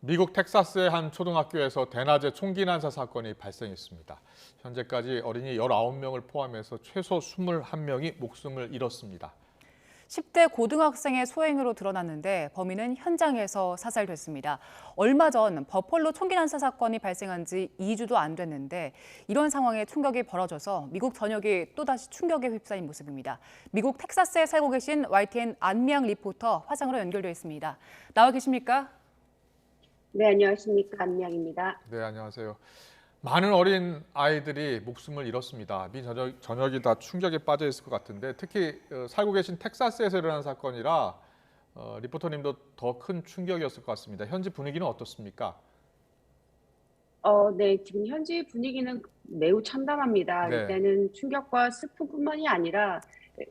미국 텍사스의 한 초등학교에서 대낮에 총기 난사 사건이 발생했습니다. 현재까지 어린이 19명을 포함해서 최소 21명이 목숨을 잃었습니다. 10대 고등학생의 소행으로 드러났는데 범인은 현장에서 사살됐습니다. 얼마 전 버펄로 총기 난사 사건이 발생한 지 2주도 안 됐는데 이런 상황에 충격이 벌어져서 미국 전역이 또다시 충격에 휩싸인 모습입니다. 미국 텍사스에 살고 계신 YTN 안미양 리포터 화상으로 연결되어 있습니다. 나와 계십니까? 네, 안녕하십니까. 안미양입니다. 네, 안녕하세요. 많은 어린 아이들이 목숨을 잃었습니다. 미 전역이 다 충격에 빠져 있을 것 같은데 특히 살고 계신 텍사스에서 일어난 사건이라 리포터님도 더 큰 충격이었을 것 같습니다. 현지 분위기는 어떻습니까? 네, 지금 현지 분위기는 매우 참담합니다. 네. 일단은 충격과 슬픔뿐만이 아니라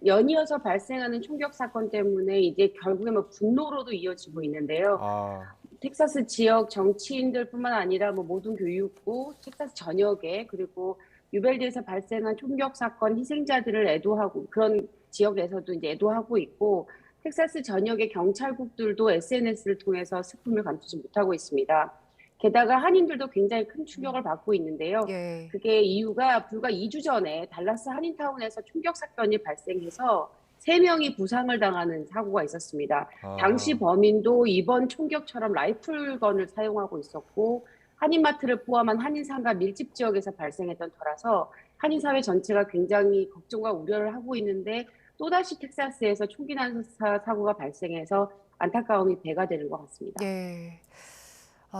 연이어서 발생하는 충격 사건 때문에 이제 결국에 뭐 분노로도 이어지고 있는데요. 아, 텍사스 지역 정치인들뿐만 아니라 뭐 모든 교육부, 텍사스 전역에 그리고 유벨드에서 발생한 총격 사건 희생자들을 애도하고 그런 지역에서도 이제 애도하고 있고 텍사스 전역의 경찰국들도 SNS를 통해서 슬픔을 감추지 못하고 있습니다. 게다가 한인들도 굉장히 큰 충격을 받고 있는데요. 예. 그게 이유가 불과 2주 전에 달라스 한인타운에서 총격 사건이 발생해서 3명이 부상을 당하는 사고가 있었습니다. 당시 범인도 이번 총격처럼 라이플건을 사용하고 있었고 한인마트를 포함한 한인상가 밀집 지역에서 발생했던 터라서 한인사회 전체가 굉장히 걱정과 우려를 하고 있는데 또다시 텍사스에서 총기 난사 사고가 발생해서 안타까움이 배가 되는 것 같습니다. 예.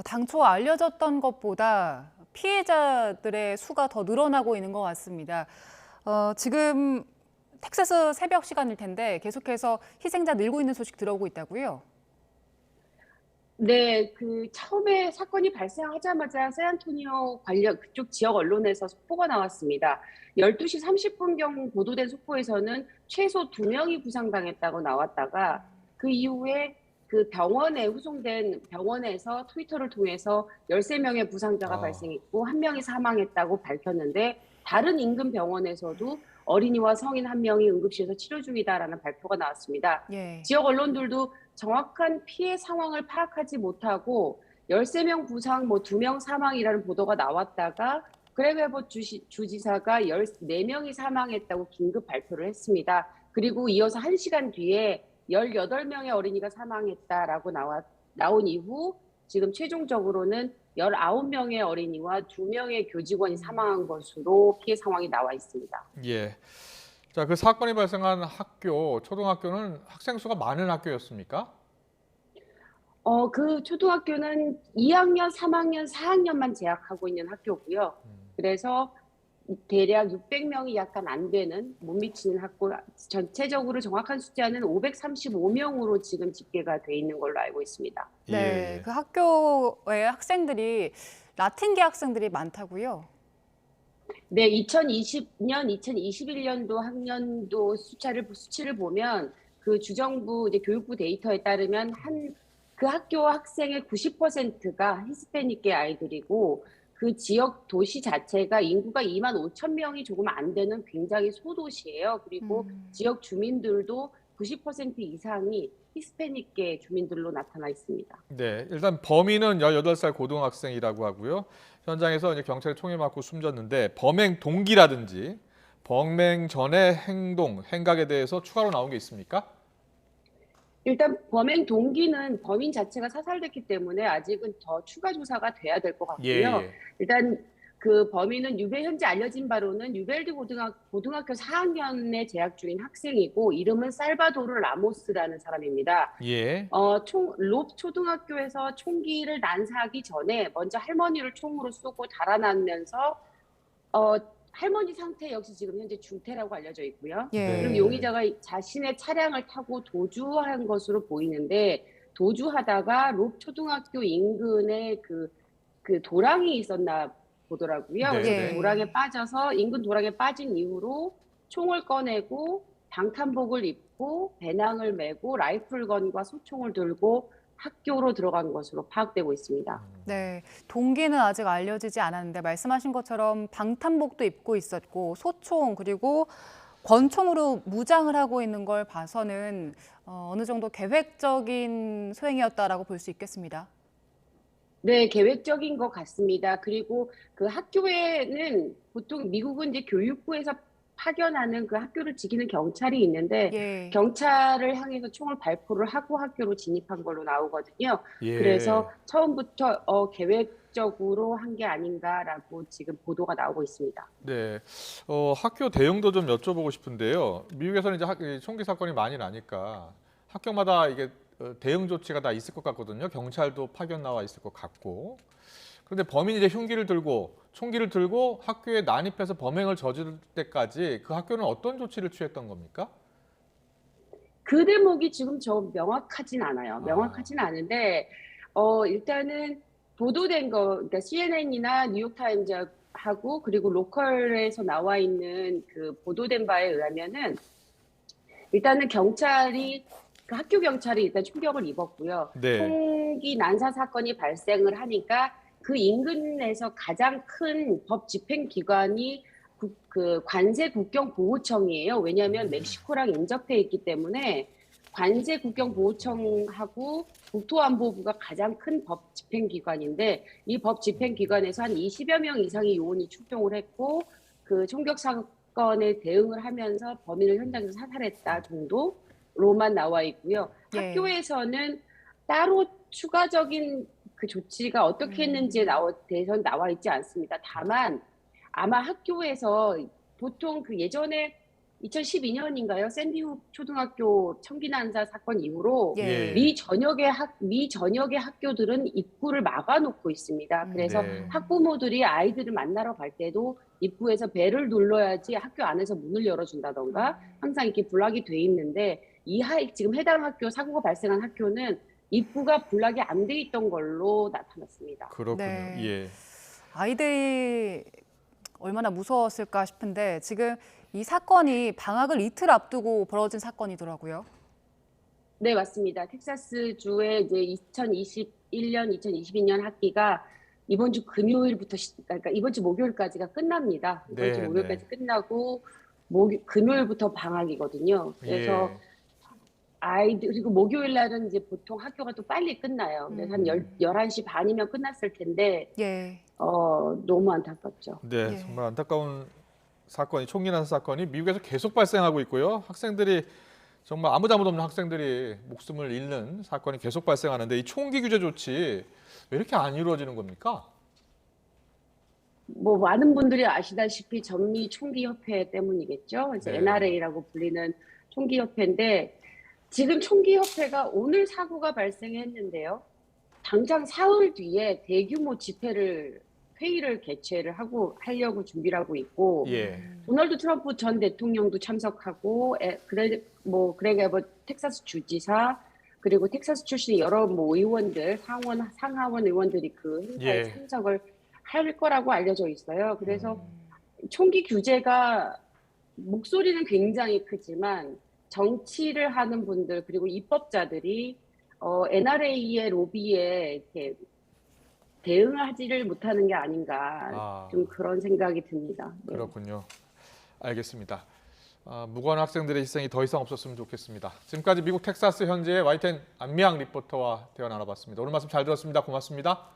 당초 알려졌던 것보다 피해자들의 수가 더 늘어나고 있는 것 같습니다. 지금 텍사스 새벽 시간일 텐데 계속해서 희생자 늘고 있는 소식 들어오고 있다고요? 네, 그 처음에 사건이 발생하자마자 샌안토니오 관련 그쪽 지역 언론에서 속보가 나왔습니다. 12시 30분경 보도된 속보에서는 최소 2명이 부상당했다고 나왔다가 그 이후에 그 병원에 후송된 병원에서 트위터를 통해서 13명의 부상자가 발생했고 1명이 사망했다고 밝혔는데 다른 인근 병원에서도 어린이와 성인 1명이 응급실에서 치료 중이다라는 발표가 나왔습니다. 예. 지역 언론들도 정확한 피해 상황을 파악하지 못하고 13명 부상, 뭐 2명 사망이라는 보도가 나왔다가 그레그 에버트 주지사가 14명이 사망했다고 긴급 발표를 했습니다. 그리고 이어서 1시간 뒤에 18명의 어린이가 사망했다라고 나온 이후 지금 최종적으로는 19명의 어린이와 2명의 교직원이 사망한 것으로 피해 상황이 나와 있습니다. 예. 자, 그 사건이 발생한 학교, 초등학교는 학생 수가 많은 학교였습니까? 그 초등학교는 2학년, 3학년, 4학년만 재학하고 있는 학교고요. 그래서 대략 600명이 약간 안 되는, 못 미치는 학교, 전체적으로 정확한 숫자는 535명으로 지금 집계가 돼 있는 걸로 알고 있습니다. 네, 예. 그 학교의 학생들이 라틴계 학생들이 많다고요? 네, 2020년, 2021년도 학년도 수치를 보면 그 주정부 이제 교육부 데이터에 따르면 그 학교 학생의 90%가 히스패닉계 아이들이고 그 지역 도시 자체가 인구가 2만 5천 명이 조금 안 되는 굉장히 소도시예요. 그리고 지역 주민들도 90% 이상이 히스패닉계 주민들로 나타나 있습니다. 네, 일단 범인은 18살 고등학생이라고 하고요. 현장에서 이제 경찰에 총에 맞고 숨졌는데 범행 동기라든지 범행 전의 행각에 대해서 추가로 나온 게 있습니까? 일단 범행 동기는 범인 자체가 사살됐기 때문에 아직은 더 추가 조사가 돼야 될 것 같고요. 예. 일단 그 범인은 현재 알려진 바로는 유벨드 고등학교 4학년에 재학 중인 학생이고 이름은 살바도르 라모스라는 사람입니다. 예. 롭 초등학교에서 총기를 난사하기 전에 먼저 할머니를 총으로 쏘고 달아나면서 할머니 상태 역시 지금 현재 중태라고 알려져 있고요. 예. 그럼 용의자가 자신의 차량을 타고 도주한 것으로 보이는데 도주하다가 롭 초등학교 인근에 그 도랑이 있었나 보더라고요. 네, 그래서 네. 그 도랑에 빠져서 인근 도랑에 빠진 이후로 총을 꺼내고 방탄복을 입고 배낭을 메고 라이플건과 소총을 들고 학교로 들어간 것으로 파악되고 있습니다. 네, 동기는 아직 알려지지 않았는데 말씀하신 것처럼 방탄복도 입고 있었고 소총 그리고 권총으로 무장을 하고 있는 걸 봐서는 어느 정도 계획적인 소행이었다라고 볼 수 있겠습니다. 네, 계획적인 것 같습니다. 그리고 그 학교에는 보통 미국은 이제 교육부에서 파견하는 그 학교를 지키는 경찰이 있는데 예. 경찰을 향해서 총을 발포를 하고 학교로 진입한 걸로 나오거든요. 그래서 예. 처음부터 계획적으로 한 게 아닌가라고 지금 보도가 나오고 있습니다. 네. 학교 대응도 좀 여쭤보고 싶은데요. 미국에서는 이제 이 총기 사건이 많이 나니까 학교마다 이게 대응 조치가 다 있을 것 같거든요. 경찰도 파견 나와 있을 것 같고. 그런데 범인이 이제 흉기를 들고 총기를 들고 학교에 난입해서 범행을 저지를 때까지 그 학교는 어떤 조치를 취했던 겁니까? 그 대목이 지금 명확하진 않아요. 아, 명확하진 않은데, 일단은 보도된 거, 그러니까 CNN이나 뉴욕타임즈하고 그리고 로컬에서 나와 있는 그 보도된 바에 의하면은 일단은 그 학교 경찰이 일단 충격을 입었고요. 네. 총기 난사 사건이 발생을 하니까 그 인근에서 가장 큰 법 집행 기관이 그 관세 국경 보호청이에요. 왜냐하면 멕시코랑 인접해 있기 때문에 관세 국경 보호청하고 국토안보부가 가장 큰 법 집행 기관인데 이 법 집행 기관에서 한 20여 명 이상의 요원이 출동을 했고 그 총격 사건에 대응을 하면서 범인을 현장에서 사살했다 정도로만 나와 있고요. 예. 학교에서는 따로 추가적인 그 조치가 어떻게 했는지에 대해서는 나와 있지 않습니다. 다만 아마 학교에서 보통 그 예전에 2012년인가요? 샌디훅 초등학교 총기 난사 사건 이후로 예. 예. 미 전역의 학교들은 입구를 막아놓고 있습니다. 그래서 네. 학부모들이 아이들을 만나러 갈 때도 입구에서 벨을 눌러야지 학교 안에서 문을 열어준다던가 항상 이렇게 블락이 돼 있는데 지금 해당 학교 사고가 발생한 학교는 입구가 블락이 안 돼 있던 걸로 나타났습니다. 그렇군요. 네. 예. 아이들이 얼마나 무서웠을까 싶은데 지금 이 사건이 방학을 이틀 앞두고 벌어진 사건이더라고요. 네, 맞습니다. 텍사스주의 이제 2021년, 2022년 학기가 이번 주 금요일부터, 그러니까 이번 주 목요일까지가 끝납니다. 이번 주 네, 목요일까지 네. 끝나고, 금요일부터 방학이거든요. 그래서 예. 그리고 목요일 날은 이제 보통 학교가 또 빨리 끝나요. 그래서 한 11시 반이면 끝났을 텐데, 예. 너무 안타깝죠. 네, 예. 정말 안타까운 사건이 총기 난사 사건이 미국에서 계속 발생하고 있고요. 학생들이 정말 아무 잘못 없는 학생들이 목숨을 잃는 사건이 계속 발생하는데 이 총기 규제 조치 왜 이렇게 안 이루어지는 겁니까? 뭐 많은 분들이 아시다시피 전미 총기협회 때문이겠죠. 그래서 네. NRA라고 불리는 총기협회인데 지금 총기협회가 오늘 사고가 발생했는데요. 당장 사흘 뒤에 대규모 회의를 개최를 하려고 준비를 하고 있고 예. 도널드 트럼프 전 대통령도 참석하고 그레그 에버트 텍사스 주지사 그리고 텍사스 출신 여러 의원들 상하원 의원들이 그 행사에 예. 참석을 할 거라고 알려져 있어요. 그래서 총기 규제가 목소리는 굉장히 크지만 정치를 하는 분들 그리고 입법자들이 NRA의 로비에 이렇게 대응하지를 못하는 게 아닌가 좀 그런 생각이 듭니다. 네. 그렇군요. 알겠습니다. 무고한 학생들의 희생이 더 이상 없었으면 좋겠습니다. 지금까지 미국 텍사스 현지의 YTN 안미양 리포터와 대화 나눠봤습니다. 오늘 말씀 잘 들었습니다. 고맙습니다.